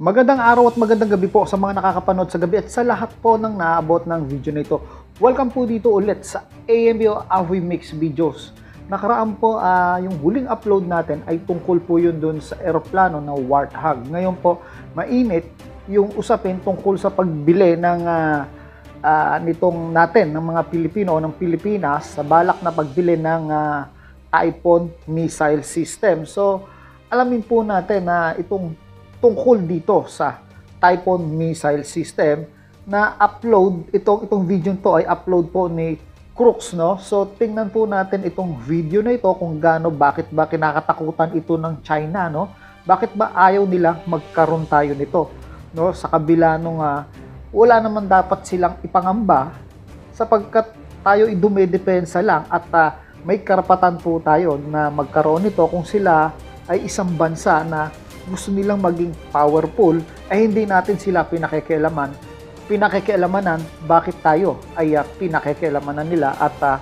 Magandang araw at magandang gabi po sa mga nakakapanood sa gabi at sa lahat po ng naabot ng video na ito. Welcome po dito ulit sa AMBO Avi Mix Videos. Nakaraan po yung huling upload natin ay tungkol po yun dun sa eroplano na Warthog. Ngayon po mainit yung usapin tungkol sa pagbili ng nitong natin ng mga Pilipino o ng Pilipinas sa balak na pagbili ng Typhoon missile system. So alamin po natin na itong tungkol dito sa Typhoon missile system na upload itong video to ay upload po ni Crooks, no? So tingnan po natin itong video na ito kung bakit ba kinakatakutan ito ng China, no? Bakit ba ayaw nila magkaroon tayo nito, no? Sa kabila nung wala naman dapat silang ipangamba sapagkat tayo dumedepensa lang at may karapatan po tayo na magkaroon nito kung sila ay isang bansa na gusto nilang maging powerful, ay hindi natin sila pinakikialamanan, bakit tayo ay pinakikialamanan nila at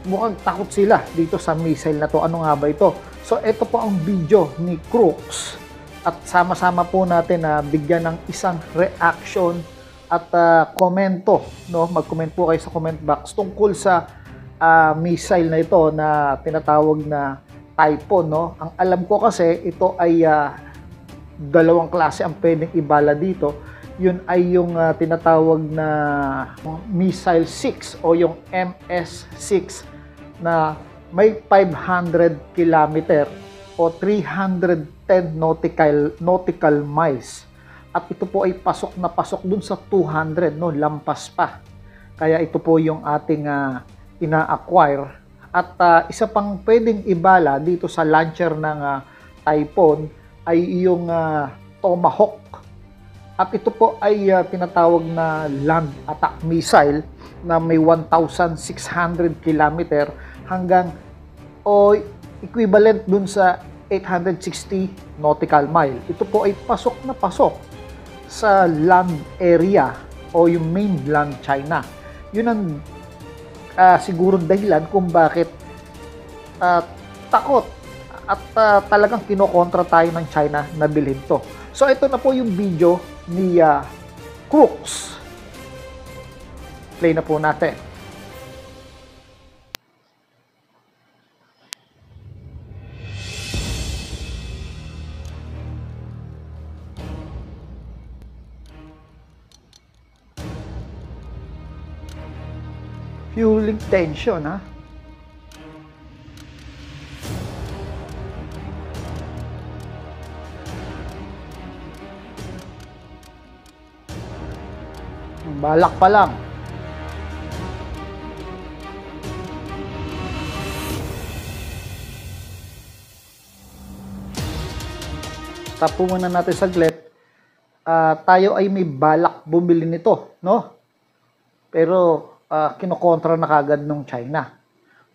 mukhang takot sila dito sa missile na to. Ano nga ba ito? So ito po ang video ni Crooks at sama-sama po natin na bigyan ng isang reaction at komento, no? Mag-comment po kayo sa comment box tungkol sa missile na ito na tinatawag na Typhoon, no? Ang alam ko kasi ito ay dalawang klase ang pwedeng ibala dito. Yun ay yung tinatawag na Missile 6 o yung MS-6 na may 500 km o 310 nautical miles. At ito po ay pasok na pasok dun sa 200, no? Lampas pa. Kaya ito po yung ating ina-acquire. At isa pang pwedeng ibala dito sa launcher ng Typhoon ay yung Tomahawk. At ito po ay tinatawag na land attack missile na may 1,600 km hanggang o equivalent dun sa 860 nautical mile. Ito po ay pasok na pasok sa land area o yung mainland China. Yun ang siguro dahilan kung bakit takot at talagang kinokontra tayo ng China na bilhin to. So ito na po yung video ni Crooks. Play na po natin. Fueling tension, ha? Balak pa lang. Stop po muna natin saglit. Tayo ay may balak bumili nito, no? Pero kinokontra na kagad ng China.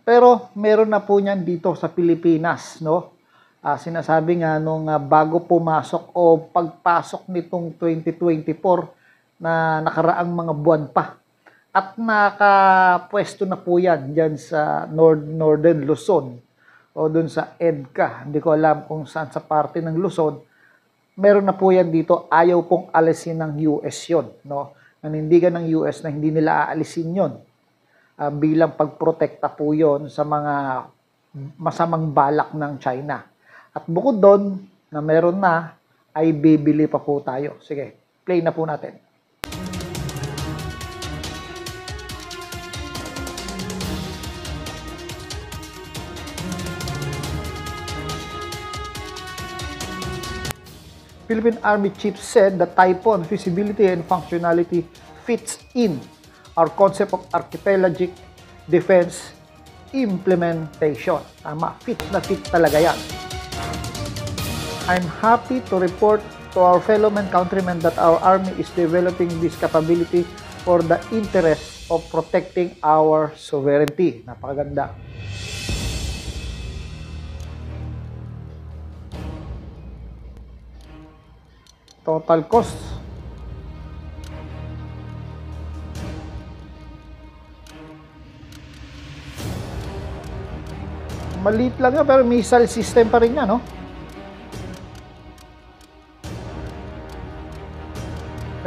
Pero meron na po niyan dito sa Pilipinas, no? Sinasabi nga nung bago pumasok o pagpasok nitong 2024 na nakaraang mga buwan pa. At nakapwesto na po yan dyan sa Northern Luzon o dun sa EDCA. Hindi ko alam kung saan sa parte ng Luzon. Meron na po yan dito. Ayaw pong alisin ng US yun, no? Nanindigan ng US na hindi nila aalisin yon bilang pagprotekta po yon sa mga masamang balak ng China. At bukod doon na meron na, ay bibili pa po tayo. Sige, play na po natin. Philippine Army Chief said the Typhoon feasibility and functionality fits in our concept of archipelagic defense implementation. Tama, fit na fit talaga yan. I'm happy to report to our fellow countrymen that our Army is developing this capability for the interest of protecting our sovereignty. Napakaganda. Total cost. Maliit lang yan, pero missile system pa rin yan, no?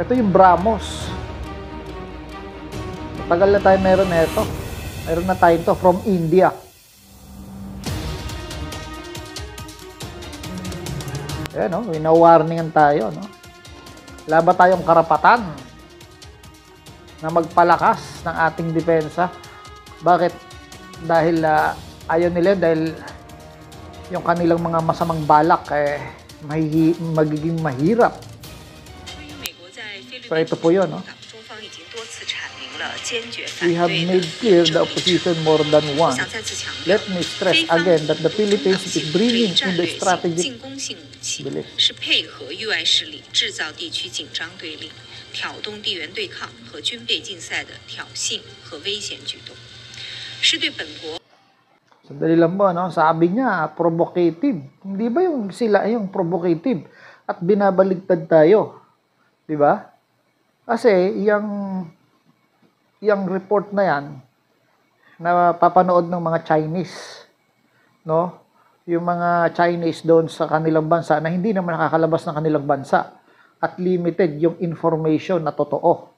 Ito yung BrahMos. Matagal na tayo meron na ito. Meron na tayo ito from India. Ayan, no? Wina-warningan tayo, no? Wala ba tayong karapatan na magpalakas ng ating depensa? Bakit? Dahil ayaw nila, dahil yung kanilang mga masamang balak magiging mahirap. So ito po yun, no? We have made clear the opposition more than once. Let me stress again that the Philippines is bringing in the strategic belief. 是配合域外势力制造地区紧张对立，挑动地缘对抗和军备竞赛的挑衅和危险举动，是对本国。 Sandali lang po, no? Sabi niya, provocative. Hindi ba yung sila yung provocative at binabaligtad tayo? Di ba? Kasi yung report na yan, na papanood ng mga Chinese, no? Yung mga Chinese doon sa kanilang bansa na hindi naman nakakalabas ng kanilang bansa at limited yung information na totoo.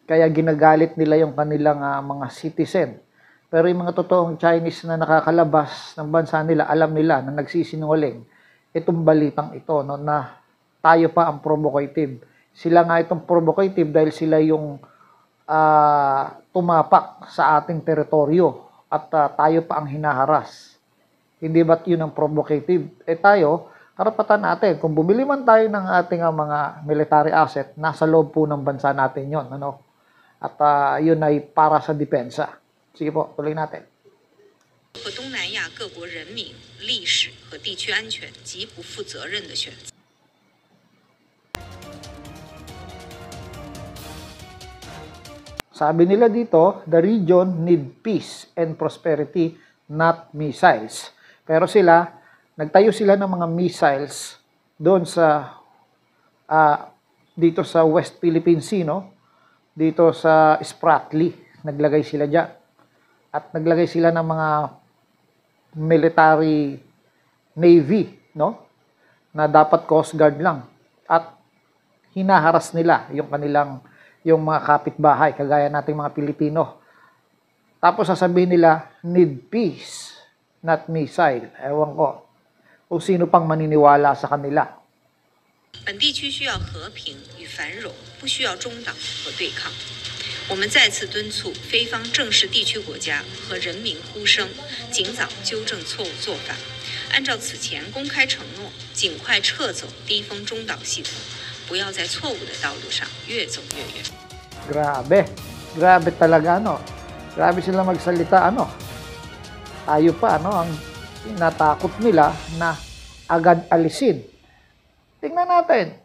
Kaya ginagalit nila yung kanilang mga citizen. Pero yung mga totoong Chinese na nakakalabas ng bansa nila, alam nila na nagsisinungaling itong balitang ito, no, na tayo pa ang provocative. Sila nga itong provocative dahil sila yung tumapak sa ating teritoryo at tayo pa ang hinaharas. Hindi ba't yun ang provocative? Tayo, karapatan natin. Kung bumili man tayo ng ating mga military asset, nasa loob po ng bansa natin yun. Ano? At yun ay para sa depensa. Sige po, tuloy natin. 和东南亚各国人民、历史和地区安全极不负责任的选择。 Sabi nila dito, the region need peace and prosperity, not missiles. Pero nagtayo sila ng mga missiles doon sa dito sa West Philippine Sea, no? Dito sa Spratly, naglagay sila diyan. At naglagay sila ng mga military navy, no? Na dapat Coast Guard lang. At hinaharas nila yung mga kapitbahay, kagaya nating mga Pilipino. Tapos sasabihin nila, need peace, not missile. Ewan ko kung sino pang maniniwala sa kanila. 本地区需要和平与繁荣，不需要中党和对抗。我们再次敦促非方正视地区国家和人民呼声，尽早纠正错误做法，按照此前公开承诺，尽快撤走低风中导系统。 不要在错误的道路上越走越远。 Grabe talaga, ano? Grabe sila magsalita, ano? Tayo pa, ano? Ang natakot nila na agad alisin. Tingnan natin.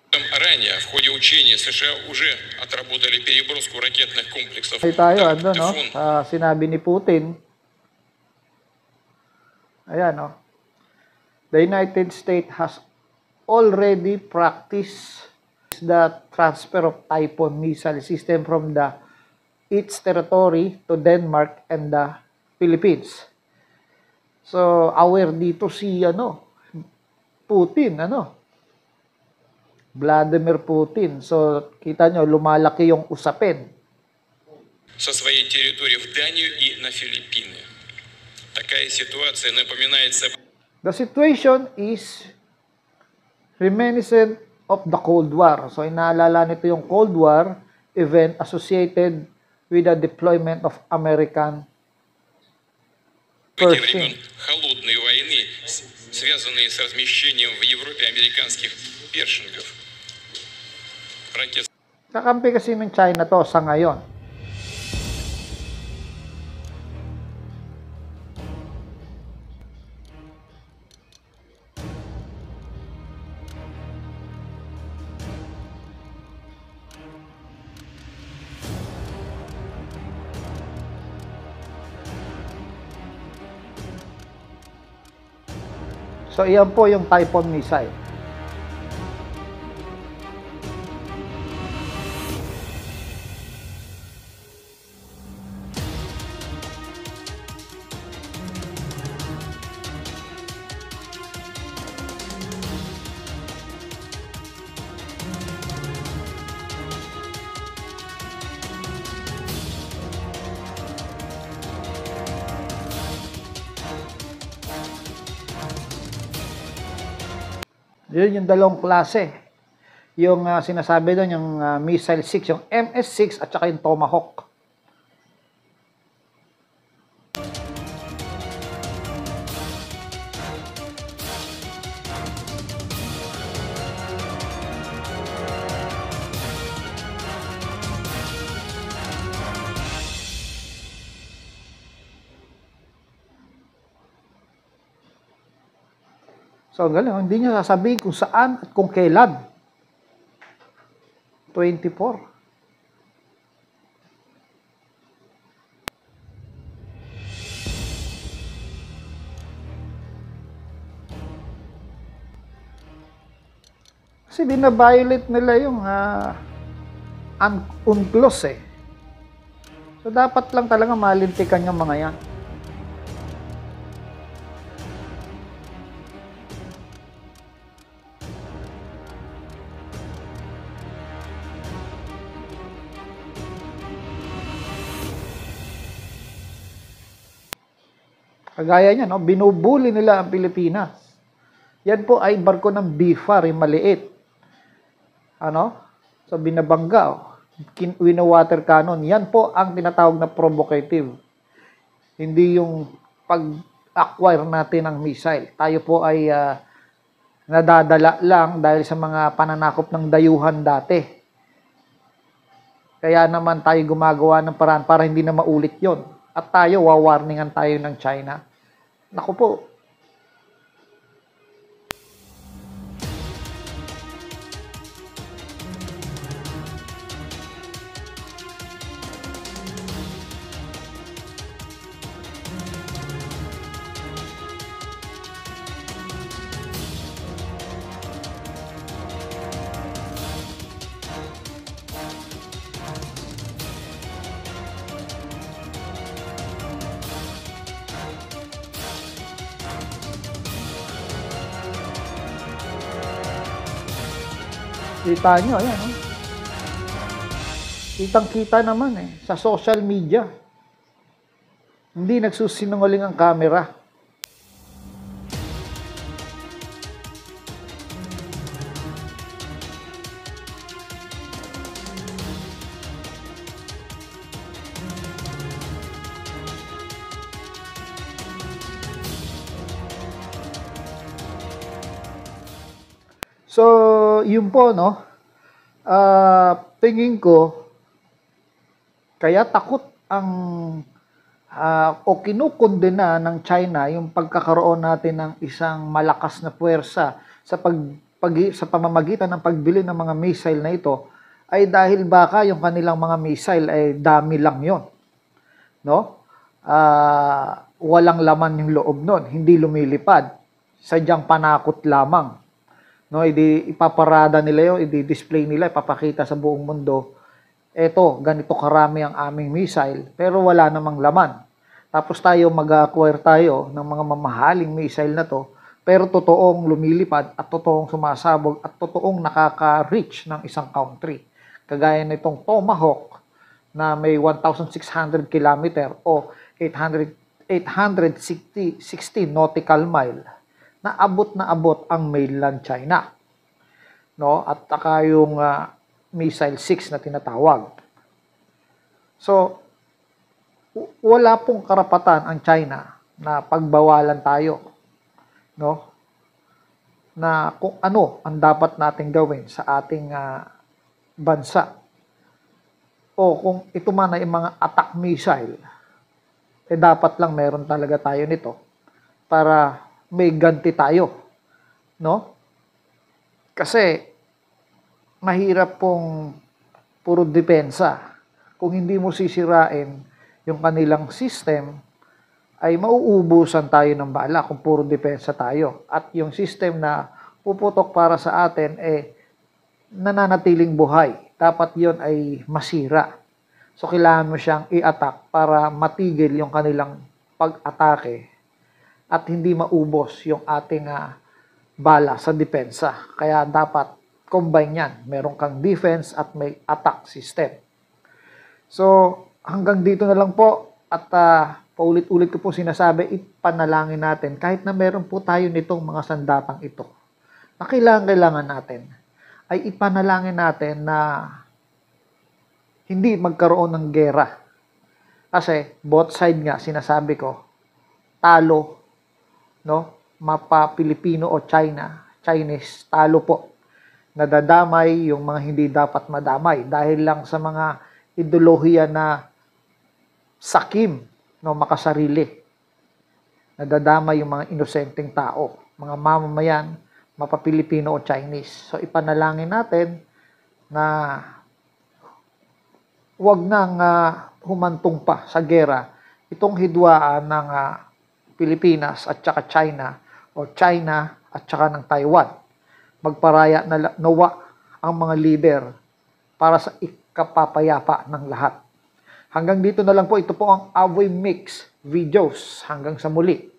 Ранее в ходе учения США уже отработали переброску ракетных комплексов. Ay tayo, ano, no? Sinabi ni Putin. Ayan, no? The United States has already practiced the transfer of Typhoon missile system from its territory to Denmark and the Philippines. So, aware dito si Putin, Vladimir Putin. So, kita nyo, lumalaki yung usapin. Со своей территории в Данию и на Филиппины. Такая ситуация напоминает собой. The situation is reminiscent of the Cold War. So, inaalala nito yung Cold War event associated with the deployment of American Эти времен холодной войны, связанные с размещением в Европе американских першингов. Ракет. Kakampi kasi ng China to sa ngayon. So, iyan po yung Typhoon missile. Yun yung dalawang klase. Yung sinasabi doon, yung Missile 6, yung MS-6 at saka yung Tomahawk. So, galing. Hindi niya sasabihin kung saan at kung kailan. 24. Kasi bina-violate nila yung UNCLOS eh. So, dapat lang talaga malintikan yung mga yan. Kagaya niya, no? Binubuli nila ang Pilipinas. Yan po ay barko ng BIFAR, yung maliit. Ano? So, binabangga. Wino-water cannon. Yan po ang tinatawag na provocative. Hindi yung pag-acquire natin ng missile. Tayo po ay nadadala lang dahil sa mga pananakop ng dayuhan dati. Kaya naman tayo gumagawa ng paraan para hindi na maulit yon. At tayo, wawarningan tayo ng China. Naku po. Kita nyo, ayan. Oh. Kitang-kita naman eh, sa social media. Hindi nagsusinungaling ang camera. So, yun po, no? Tingin ko, kaya takot ang o kinukondena ng China yung pagkakaroon natin ng isang malakas na puwersa sa pamamagitan ng pagbili ng mga missile na ito ay dahil baka yung kanilang mga missile ay dami lang yon, no? Walang laman yung loob nun, hindi lumilipad, sadyang panakot lamang. No, ipaparada nila yun, i-display nila, ipapakita sa buong mundo, eto, ganito karami ang aming missile, pero wala namang laman. Tapos tayo mag-acquire tayo ng mga mamahaling missile na to, pero totoong lumilipad at totoong sumasabog at totoong nakaka-reach ng isang country. Kagaya nitong Tomahawk na may 1,600 km o 860 nautical mile na abot ang mainland China. No? At saka yung Missile 6 na tinatawag. So, wala pong karapatan ang China na pagbawalan tayo. No? Na kung ano ang dapat nating gawin sa ating bansa. O kung ito man ay mga attack missile, dapat lang meron talaga tayo nito para may ganti tayo, no? Kasi mahirap pong puro depensa. Kung hindi mo sisirain yung kanilang system, ay mauubusan tayo ng bala kung puro depensa tayo. At yung system na puputok para sa atin, nananatiling buhay. Dapat yon ay masira. So, kailangan mo siyang i-attack para matigil yung kanilang pag-atake at hindi maubos yung ating bala sa depensa. Kaya dapat combine yan. Meron kang defense at may attack system. So, hanggang dito na lang po. At paulit-ulit ko po sinasabi, ipanalangin natin kahit na meron po tayo nitong mga sandatang ito na kailangan natin ay ipanalangin natin na hindi magkaroon ng gera. Kasi both side nga, sinasabi ko, talo, no? Mapa Pilipino o Chinese, talo po. Nadadamay yung mga hindi dapat madamay dahil lang sa mga ideolohiya na sakim, no, makasarili. Nadadamay yung mga inosenteng tao, mga mamamayan, mapa Pilipino o Chinese. So ipanalangin natin na huwag nang humantong pa sa gera itong hidwaan ng Pilipinas at saka China o China at saka ng Taiwan. Magparaya na nawa ang mga leader para sa ikapapayapa ng lahat. Hanggang dito na lang po, ito po ang Avoy Mix Videos. Hanggang sa muli.